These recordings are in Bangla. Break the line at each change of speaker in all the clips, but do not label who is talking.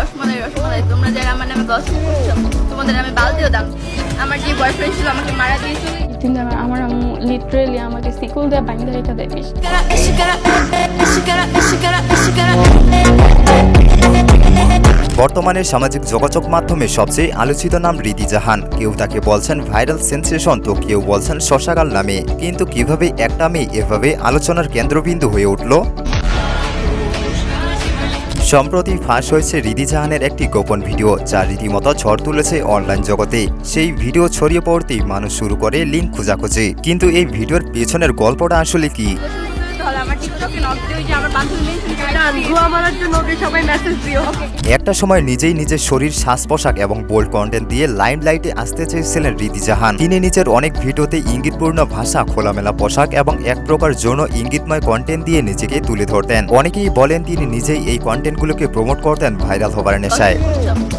রসমালাই রসমালাই, তোমরা যারা আমার নামে গসিপ করছো তোমাদের আমি বালতিও দাম। আমার যে বয়ফ্রেন্ড ছিল আমাকে মারা দিয়েছিল।
কিন্তু আমার আম্মু লিটারেলি আমাকে সিকল দিয়ে বাইন্ধা রেখে দেয় বেশ।
বর্তমানে সামাজিক যোগাযোগ মাধ্যমে সবচেয়ে আলোচিত নাম রিদি জাহান। কেউ তাকে বলছেন ভাইরাল সেন্সেশন, তো কেউ বলছেন শশাগাল নামে। কিন্তু কিভাবে একটা মেয়ে এভাবে আলোচনার কেন্দ্রবিন্দু হয়ে উঠল? সম্প্রতি ফাঁস হয়েছে রিদি জাহানের একটি গোপন ভিডিও, যা রীতিমতো ঝড় তুলেছে অনলাইন জগতে। সেই ভিডিও ছড়িয়ে পড়তেই মানুষ শুরু করে লিঙ্ক খোঁজাখুঁজি। কিন্তু এই ভিডিওর পেছনের গল্পটা আসলে কি? একটা সময় নিজেই নিজের শরীর, শ্বাস পোশাক এবং বোল্ড কন্টেন্ট দিয়ে লাইমলাইটে আসতে চেয়েছিলেন রিদি জাহান। তিনি নিজের অনেক ভিডিওতে ইঙ্গিতপূর্ণ ভাষা, খোলামেলা পোশাক এবং এক প্রকার যৌন ইঙ্গিতময় কন্টেন্ট দিয়ে নিজেকে তুলে ধরতেন। অনেকেই বলেন তিনি নিজেই এই কন্টেন্টগুলোকে প্রমোট করতেন ভাইরাল হবার নেশায়।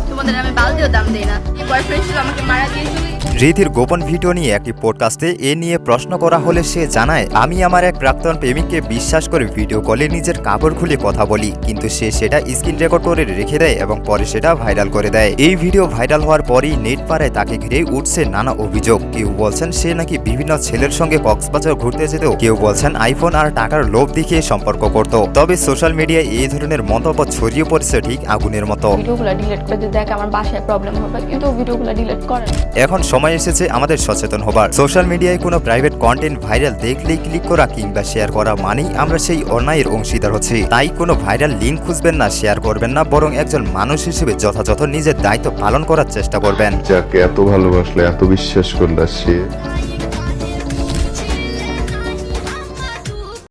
তোমাদের আমি বালতিও দাম দেই না। যে বয়ফ্রেন্ড ছিল আমাকে মারা দিয়েছিল।
রিদির গোপন ভিডিও নিয়ে একটি পডকাস্টে এ নিয়ে প্রশ্ন করা হলে সে জানায়, আমি আমার এক প্রাক্তন প্রেমিককে বিশ্বাস করে ভিডিও কলে নিজের কাপড় খুলে কথা বলি, কিন্তু সে সেটা স্ক্রিন রেকর্ড করে রেখে দেয় এবং পরে সেটা ভাইরাল করে দেয়। এই ভিডিও ভাইরাল হওয়ার পরেই নেট পাড়ায় তাকে ঘিরে উঠছে নানা অভিযোগ। কেউ বলছেন সে নাকি বিভিন্ন ছেলের সঙ্গে কক্সবাজার ঘুরতে যেত, কেউ বলছেন আইফোন আর টাকার লোভ দেখিয়ে সম্পর্ক করত। তবে সোশ্যাল মিডিয়ায় এই ধরনের মন্তব্য ছড়িয়ে পড়েছে ঠিক আগুনের মতো।
ভিডিওগুলো ডিলিট করে দিয়ে দেখ আমার বাসায় প্রবলেম হবে, কিন্তু ভিডিওগুলো ডিলিট করে না।
এখন সময় এসেছে আমাদের সচেতন হবার। সোশ্যাল মিডিয়ায় কোনো প্রাইভেট কন্টেন্ট ভাইরাল দেখলেই ক্লিক করা কিংবা শেয়ার করা মানেই আমরা সেই অন্যায়ের অংশীদার হচ্ছি। তাই কোনো ভাইরাল লিঙ্ক খুঁজবেন না, শেয়ার করবেন না, বরং একজন মানুষ হিসেবে যথাযথ নিজের দায়িত্ব পালন করার চেষ্টা করবেন।
যাকে এত ভালোবাসলে, এত বিশ্বাস করলে, সে